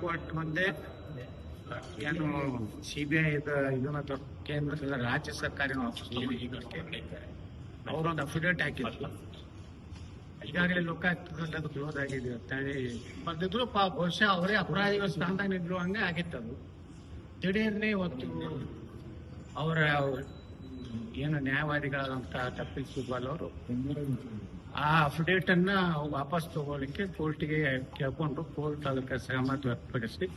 Court ಮುಂದೆ ಏನು CBI ಇದು ಕೇಂದ್ರ ರಾಜ್ಯ ಸರ್ಕಾರಿ ಅವರೊಂದು ಅಫಿಡೇಟ್ ಹಾಕಿದ್ರು. ಈಗಾಗಲೇ ಲೋಕಾಯುಕ್ತದಲ್ಲಿ ಅದು ಕ್ಲೋಸ್ ಆಗಿದೆ ಅಂತ ಹೇಳಿ ಬಂದಿದ್ರು. ಬಹುಶಃ ಅವರೇ ಅಪರಾಧಿಗಳ ಸ್ಥಾನದಾಗ ನಿಲ್ಲುವ ಹಂಗೆ ಆಗಿತ್ತು. ಅದು ದಿಢೀರ್ನೆ ಇವತ್ತು ಅವರ ಏನು ನ್ಯಾಯವಾದಿಗಳಾದಂತ ಕಪಿಲ್ ಸಿಬಲ್ ಅವರು ಆ ಅಫಿಡೇಟ್ ಅನ್ನ ವಾಪಸ್ ತಗೊಳ್ಳಿಕ್ಕೆ ಕೋರ್ಟಿಗೆ ಕೇಳ್ಕೊಂಡು ಕೋರ್ಟ್ ಅದಕ್ಕೆ ಸಹಮತ ವ್ಯಕ್ತಪಡಿಸಿ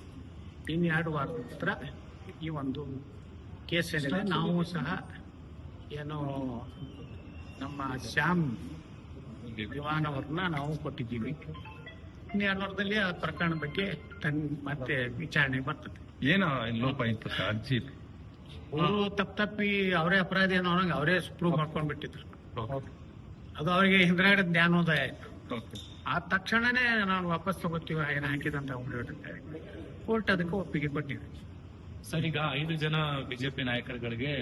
ಇನ್ನೆರಡು ವಾರದ ನಂತರ ಈ ಒಂದು ಕೇಸ್ ಏನಿದೆ ನಾವು ಸಹ ಏನು ನಮ್ಮ ಶ್ಯಾಮ್ ದಿವಾನ್ ಅವ್ರನ್ನ ನಾವು ಕೊಟ್ಟಿದ್ದೀವಿ. ಇನ್ನೆರಡು ವಾರದಲ್ಲಿ ಆ ಪ್ರಕರಣ ಬಗ್ಗೆ ಮತ್ತೆ ವಿಚಾರಣೆ ಬರ್ತದೆ. ಏನೋ ಲೋಪ ಇತ್ತು ಅರ್ಜಿ ಅವರು ತಪ್ಪಿ ಅವರೇ ಅಪರಾಧಿ ಅನ್ನೋ ಅವರೇ ಪ್ರೂವ್ ಮಾಡ್ಕೊಂಡ್ ಬಿಟ್ಟಿದ್ರು. ಅದು ಅವರಿಗೆ ಹಿಂದ್ಗಡೆ ಜ್ಞಾನೋದಯ ಆಯ್ತು. ಆ ತಕ್ಷಣನೇ ನಾವು ವಾಪಸ್ ತಗೋತೀವಿ ಏನು ಹಾಕಿದಂತ ಕೋರ್ಟ್ ಅದಕ್ಕೆ ಒಪ್ಪಿಗೆ ಕೊಟ್ಟಿದೆ. ಸರ್, ಈಗ 5 ಜನ ಬಿಜೆಪಿ ನಾಯಕರುಗಳಿಗೆ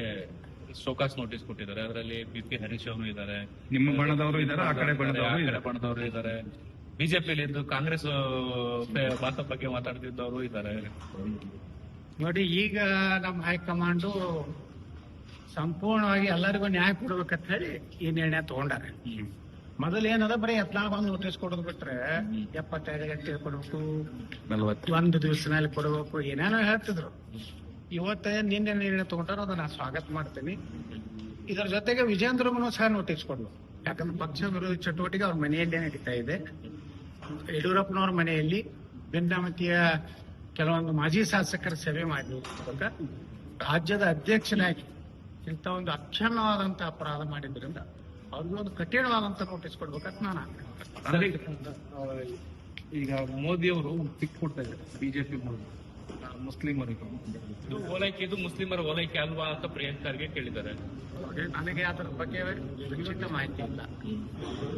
ಶೋಕಾಸ್ ನೋಟಿಸ್ ಕೊಟ್ಟಿದ್ದಾರೆ. ಅದರಲ್ಲಿ BP ಹರೀಶ್ ಅವರು ಇದ್ದಾರೆ, ನಿಮ್ಮ ಬಣದವರು ಇದ್ದಾರೆ, ಆ ಕಡೆ ಬಣದವರು ಇದ್ದಾರೆ, ಬಿಜೆಪಿಯಲ್ಲಿ ಇದ್ದು ಕಾಂಗ್ರೆಸ್ ಬಗ್ಗೆ ಮಾತಾಡ್ತಿದ್ದವರು ಇದ್ದಾರೆ. ನೋಡಿ, ಈಗ ನಮ್ಮ ಹೈಕಮಾಂಡು ಸಂಪೂರ್ಣವಾಗಿ ಎಲ್ಲರಿಗೂ ನ್ಯಾಯ ಕೊಡ್ಬೇಕಂತ ಹೇಳಿ ಈ ನಿರ್ಣಯ ತಗೊಂಡಾರೆ. ಮೊದಲು ಏನದ ಬರೀ 14 ನೋಟಿಸ್ ಕೊಡೋದು ಬಿಟ್ರೆ 75 ಗಂಟೆ ಕೊಡ್ಬೇಕು, 41 ದಿವಸ ಮೇಲೆ ಕೊಡಬೇಕು, ಏನೇನೋ ಹೇಳ್ತಿದ್ರು. ಇವತ್ತೇ ನಿನ್ನೆ ನಿರ್ಣಯ ತಗೊಂಡ್ರೆ ಅದನ್ನ ಸ್ವಾಗತ ಮಾಡ್ತೀನಿ. ಇದರ ಜೊತೆಗೆ ವಿಜೇಂದ್ರಗೂ ಸಹ ನೋಟಿಸ್ ಕೊಡ್ಬೇಕು. ಯಾಕಂದ್ರೆ ಪಕ್ಷ ವಿರೋಧಿ ಚಟುವಟಿಕೆ ಅವ್ರ ಮನೆಯಲ್ಲೇ ನಡೀತಾ ಇದೆ. ಯಡಿಯೂರಪ್ಪನವ್ರ ಮನೆಯಲ್ಲಿ ಭಿನ್ನಮತೀಯ ಕೆಲವೊಂದು ಮಾಜಿ ಶಾಸಕರ ಸೇವೆ ಮಾಡಿರುವಾಗ ರಾಜ್ಯದ ಅಧ್ಯಕ್ಷನಾಗಿ ಇಂಥ ಒಂದು ಅಕ್ಷಮ್ಯವಾದಂತ ಅಪರಾಧ ಮಾಡಿದ್ರಿಂದ ಅವ್ರಿಗೆ ಒಂದು ಕಠಿಣವಾದಂತ ನೋಟಿಸ್ ಕೊಡ್ಬೇಕಂತ ನಾನು ಈಗ ಮೋದಿ ಅವರು ಪಿಕ್ ಕೊಡ್ತಾ ಇದ್ದಾರೆ ಬಿಜೆಪಿ ಮುಸ್ಲಿಮರಿಗೆ. ಇದು ಮುಸ್ಲಿಮರ ಓಲೈಕೆ ಅಲ್ವಾ ಅಂತ ಪ್ರಿಯಾಂಕ್ ಖರ್ಗೆ ಕೇಳಿದ್ದಾರೆ. ನನಗೆ ಅದರ ಬಗ್ಗೆ ಖಚಿತ ಮಾಹಿತಿ ಇಲ್ಲ.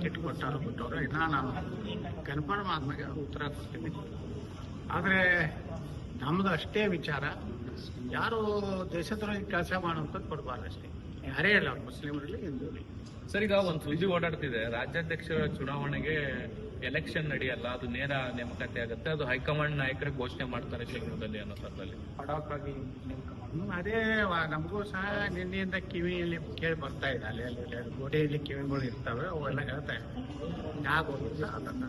ಇಟ್ಕೊಟ್ಟಾರು ಬಿಟ್ಟವರು ಇನ್ನ ನಾನು ಕನ್ಫರ್ಮ್ ಆದ್ಮೇಲೆ ಉತ್ತರ ಕೊಡ್ತೀನಿ. ಆದ್ರೆ ನಮ್ದು ಅಷ್ಟೇ ವಿಚಾರ, ಯಾರು ದೇಶದ್ರೋಹಿ ಕೆಲಸ ಮಾಡುವಂತ ಕೊಡಬಾರ್ದು ಅಷ್ಟೇ. ಯಾರೇ ಇಲ್ಲ, ಮುಸ್ಲಿಮರಲ್ಲಿ ಹಿಂದೂ. ಸರ್, ಈಗ ಒಂದು ಸುದ್ದಿ ಓಡಾಡ್ತಿದೆ, ರಾಜ್ಯಾಧ್ಯಕ್ಷರ ಚುನಾವಣೆಗೆ ಎಲೆಕ್ಷನ್ ನಡೆಯಲ್ಲ, ಅದು ನೇರ ನೇಮಕಾತಿ ಆಗುತ್ತೆ, ಅದು ಹೈಕಮಾಂಡ್ ನಾಯಕರೇ ಘೋಷಣೆ ಮಾಡ್ತಾರೆ ಶೀಘ್ರದಲ್ಲಿ ಅನ್ನೋ ಥರದಲ್ಲಿ ಆಗಿ ಅದೇ ನಮಗೂ ಸಹ ನಿನ್ನೆಯಿಂದ ಕಿವಿಯಲ್ಲಿ ಕೇಳಿ ಬರ್ತಾ ಇದೆ. ಅಲ್ಲಿ ಗೋಡೆಯಲ್ಲಿ ಕಿವಿಗಳು ಇರ್ತವೆ, ಅವೆಲ್ಲ ಹೇಳ್ತಾ ಇದ್ದಾರೆ ಆಗೋದಿಲ್ಲ. ಅದನ್ನ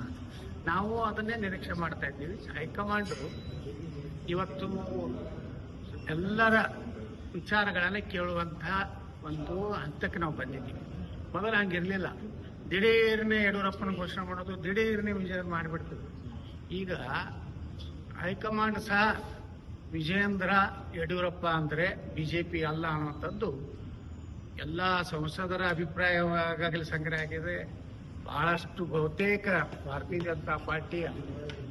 ನಾವು ಅದನ್ನೇ ನಿರೀಕ್ಷೆ ಮಾಡ್ತಾ ಇದ್ದೀವಿ. ಹೈಕಮಾಂಡ್ ಇವತ್ತು ಎಲ್ಲರ ವಿಚಾರಗಳನ್ನ ಕೇಳುವಂತಹ ಒಂದು ಹಂತಕ್ಕೆ ನಾವು ಬಂದಿದ್ದೀವಿ. ಮೊದಲು ಹಂಗಿರ್ಲಿಲ್ಲ. ದಿಢೀರ್ನೆ ಯಡಿಯೂರಪ್ಪನ ಘೋಷಣೆ ಮಾಡೋದು, ದಿಢೀರ್ನೆ ವಿಜಯ ಮಾಡಿಬಿಡ್ತೀವಿ. ಈಗ ಹೈಕಮಾಂಡ್ ಸಹ ವಿಜಯೇಂದ್ರ ಯಡಿಯೂರಪ್ಪ ಅಂದ್ರೆ ಬಿಜೆಪಿ ಅಲ್ಲ ಅನ್ನುವಂಥದ್ದು ಎಲ್ಲ ಸಂಸದರ ಅಭಿಪ್ರಾಯವಾಗಲಿ ಸಂಗ್ರಹ ಆಗಿದೆ. ಬಹಳಷ್ಟು ಬಹುತೇಕ ಭಾರತೀಯ ಜನತಾ ಪಾರ್ಟಿಯ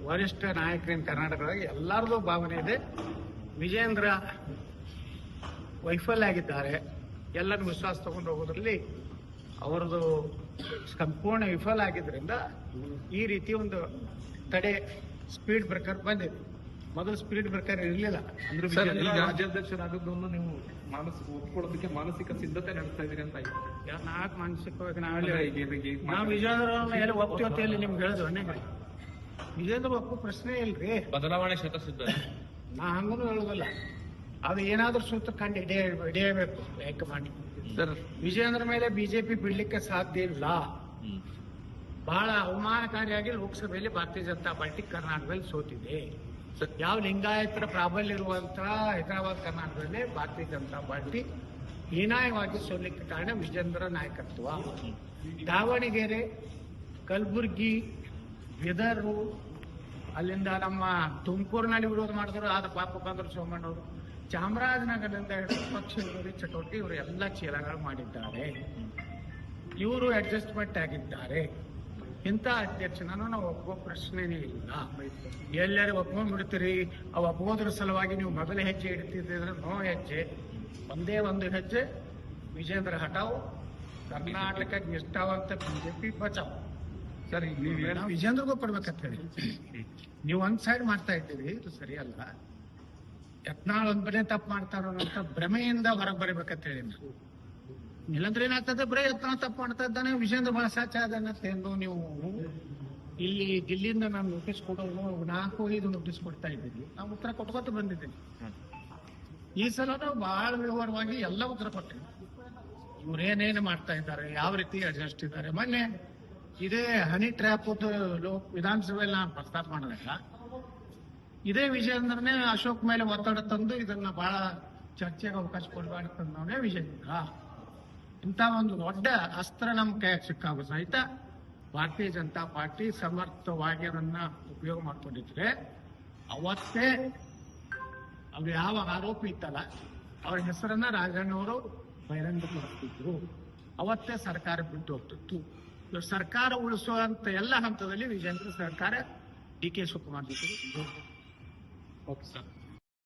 ವರಿಷ್ಠ ನಾಯಕರಿನ ಕರ್ನಾಟಕದಾಗ ಎಲ್ಲರದು ಭಾವನೆ ಇದೆ. ವಿಜಯೇಂದ್ರ ವೈಫಲ್ಯ ಆಗಿದ್ದಾರೆ. ಎಲ್ಲರೂ ವಿಶ್ವಾಸ ತಗೊಂಡು ಹೋಗೋದ್ರಲ್ಲಿ ಅವರದು ಸಂಪೂರ್ಣ ವಿಫಲ ಆಗಿದ್ರಿಂದ ಈ ರೀತಿ ಒಂದು ತಡೆ ಸ್ಪೀಡ್ ಬ್ರೇಕರ್ ಬಂದಿದೆ. ಮೊದಲು ಸ್ಪೀಡ್ ಬ್ರೇಕರ್ ಇರಲಿಲ್ಲ. ಅಂದ್ರೆ ರಾಜ್ಯಾಧ್ಯಕ್ಷರಾಗದ್ದನ್ನು ನೀವು ಒಪ್ಕೊಳ್ಳೋದಕ್ಕೆ ಮಾನಸಿಕ ಸಿದ್ಧತೆ ನಡೆಸ್ತಾ ಇದೀರಿ ಅಂತ. ನಾಲ್ಕು ಮಾನಸಿಕವಾಗಿ ನಾವು ವಿಜಯೇಂದ್ರ ಒಪ್ತೀವತ್ತೆಯಲ್ಲಿ ನಿಮ್ಗೆ ಹೇಳಿದ್ವಿ. ವಿಜೇಂದ್ರ ಒಪ್ಪು ಪ್ರಶ್ನೆ ಇಲ್ರಿ. ಬದಲಾವಣೆ ಶತಸಿದ್ಧ. ನಾ ಹಂಗೂ ಹೇಳುದಿಲ್ಲ. ಅದು ಏನಾದ್ರೂ ಸೂತ್ರ ಕಂಡು ಹಿಡಿಯಬೇಕು ಹೈಕಮಾಂಡ್. ವಿಜಯೇಂದ್ರ ಮೇಲೆ ಬಿಜೆಪಿ ಬಿಡ್ಲಿಕ್ಕೆ ಸಾಧ್ಯ ಇಲ್ಲ. ಬಹಳ ಅವಮಾನಕಾರಿಯಾಗಿ ಲೋಕಸಭೆಯಲ್ಲಿ ಭಾರತೀಯ ಜನತಾ ಪಾರ್ಟಿ ಕರ್ನಾಟಕದಲ್ಲಿ ಸೋತಿದೆ. ಯಾವ ಲಿಂಗಾಯತರ ಪ್ರಾಬಲ್ಯ ಇರುವಂತಹ ಹೈದರಾಬಾದ್ ಕರ್ನಾಟಕದಲ್ಲಿ ಭಾರತೀಯ ಜನತಾ ಪಾರ್ಟಿ ಹೀನಾಯವಾಗಿ ಸೋಲಿಕ್ಕೆ ಕಾರಣ ವಿಜೇಂದ್ರ ನಾಯಕತ್ವ. ದಾವಣಗೆರೆ, ಕಲಬುರ್ಗಿ, ಬೀದರು, ಅಲ್ಲಿಂದ ನಮ್ಮ ತುಮಕೂರಿನಲ್ಲಿ ವಿರೋಧ ಮಾಡಿದ್ರು, ಆದ ಪಾಪ ಬಂದರು ಸೋಮಣ್ಣವರು. ಚಾಮರಾಜನಗರದಿಂದ ಪಕ್ಷ ವಿರೋಧಿ ಚಟುವಟಿಕೆ ಇವರು ಎಲ್ಲ ಚೀಲಗಳು ಮಾಡಿದ್ದಾರೆ. ಇವರು ಅಡ್ಜಸ್ಟ್ಮೆಂಟ್ ಆಗಿದ್ದಾರೆ. ಇಂಥ ಅಧ್ಯಕ್ಷನನ್ನು ನಾವು ಒಪ್ಪುವ ಪ್ರಶ್ನೆನೇ ಇಲ್ಲ. ಎಲ್ಲರೂ ಒಪ್ಕೊಂಡ್ಬಿಡ್ತೀರಿ. ಅವು ಒಪ್ಪೋದ್ರ ಸಲುವಾಗಿ ನೀವು ಮೊದಲ ಹೆಜ್ಜೆ ಇಡ್ತಿದ್ರೆ ನೋ ಹೆಜ್ಜೆ, ಒಂದೇ ಒಂದು ಹೆಜ್ಜೆ ವಿಜೇಂದ್ರ ಹಟಾವು, ಕರ್ನಾಟಕ ನಿಷ್ಠಾವಂತ ಬಿಜೆಪಿ ಬಚಾವ್. ಸರಿ, ನಾವು ವಿಜೇಂದ್ರಗೂ ಕೊಡ್ಬೇಕಂತ ಹೇಳಿ ನೀವು ಒಂದ್ ಸೈಡ್ ಮಾಡ್ತಾ ಇದ್ದೀರಿ, ಇದು ಸರಿಯಲ್ಲ. ಯತ್ನಾಳ್ ಒಂದ್ ಬರೀ ತಪ್ಪು ಮಾಡ್ತಾರೋ ಅಂತ ಭ್ರಮೆಯಿಂದ ಹೊರಗೆ ಬರಬೇಕಂತ ಹೇಳಿ. ಇಲ್ಲಂದ್ರೆ ಏನಾಗ್ತದೆ, ಬರೀ ಯತ್ನಾಳ್ ತಪ್ಪು ಮಾಡ್ತಾ ಇದ್ದಾನೆ, ವಿಜೇಂದ್ರ ಬಹಳ ಸಾಚ ಅದನ್ನ ಎಂದು ನೀವು ಇಲ್ಲಿ ದಿಲ್ಲಿಯಿಂದ ನಾನು ನೋಟಿಸ್ ಕೊಡೋದು 4-5 ನೋಟಿಸ್ ಕೊಡ್ತಾ ಇದ್ದೀನಿ. ನಾವು ಉತ್ತರ ಕೊಟ್ಕೊತ ಬಂದಿದ್ದೀನಿ. ಈ ಸಲ ನಾವು ಬಹಳ ವಿವರವಾಗಿ ಎಲ್ಲ ಉತ್ತರ ಕೊಟ್ಟಿವಿ. ಇವ್ರೇನೇನು ಮಾಡ್ತಾ ಇದ್ದಾರೆ, ಯಾವ ರೀತಿ ಅಡ್ಜಸ್ಟ್ ಇದ್ದಾರೆ. ಮೊನ್ನೆ ಇದೇ ಹನಿ ಟ್ರ್ಯಾಪ್ ವಿಧಾನಸಭೆಯಲ್ಲಿ ನಾನು ಪ್ರಸ್ತಾಪ ಮಾಡಿದಾಗ ಇದೇ ವಿಜಯೇಂದ್ರನೇ ಅಶೋಕ್ ಮೇಲೆ ಒತ್ತಡ ತಂದು ಇದನ್ನ ಬಹಳ ಚರ್ಚೆಗೆ ಅವಕಾಶ ಕೊಡಬಾರ್ದು ವಿಜಯೇಂದ್ರ. ಇಂಥ ಒಂದು ದೊಡ್ಡ ಅಸ್ತ್ರ ನಮ್ಮ ಕೈಯಾಗ ಸಿಕ್ಕಾಗ ಸಹಿತ ಭಾರತೀಯ ಜನತಾ ಪಾರ್ಟಿ ಸಮರ್ಥವಾಗಿ ಅದನ್ನ ಉಪಯೋಗ ಮಾಡ್ಕೊಂಡಿದ್ರೆ ಅವತ್ತೇ ಅವ್ರು ಯಾವ ಆರೋಪಿ ಇತ್ತಲ್ಲ ಅವ್ರ ಹೆಸರನ್ನ ರಾಜಣ್ಣವರು ಬಹಿರಂಗಪಡಿಸ್ತಿದ್ರು. ಅವತ್ತೇ ಸರ್ಕಾರ ಬಿಟ್ಟು ಹೋಗ್ತಿತ್ತು. ಸರ್ಕಾರ ಉಳಿಸುವಂತ ಎಲ್ಲ ಹಂತದಲ್ಲಿ ವಿಜಯೇಂದ್ರ ಸರ್ಕಾರ ಡಿ ಕೆ ಶಿವಕುಮಾರ್ ಜೊತೆ ಓಕೆ ಸರ್.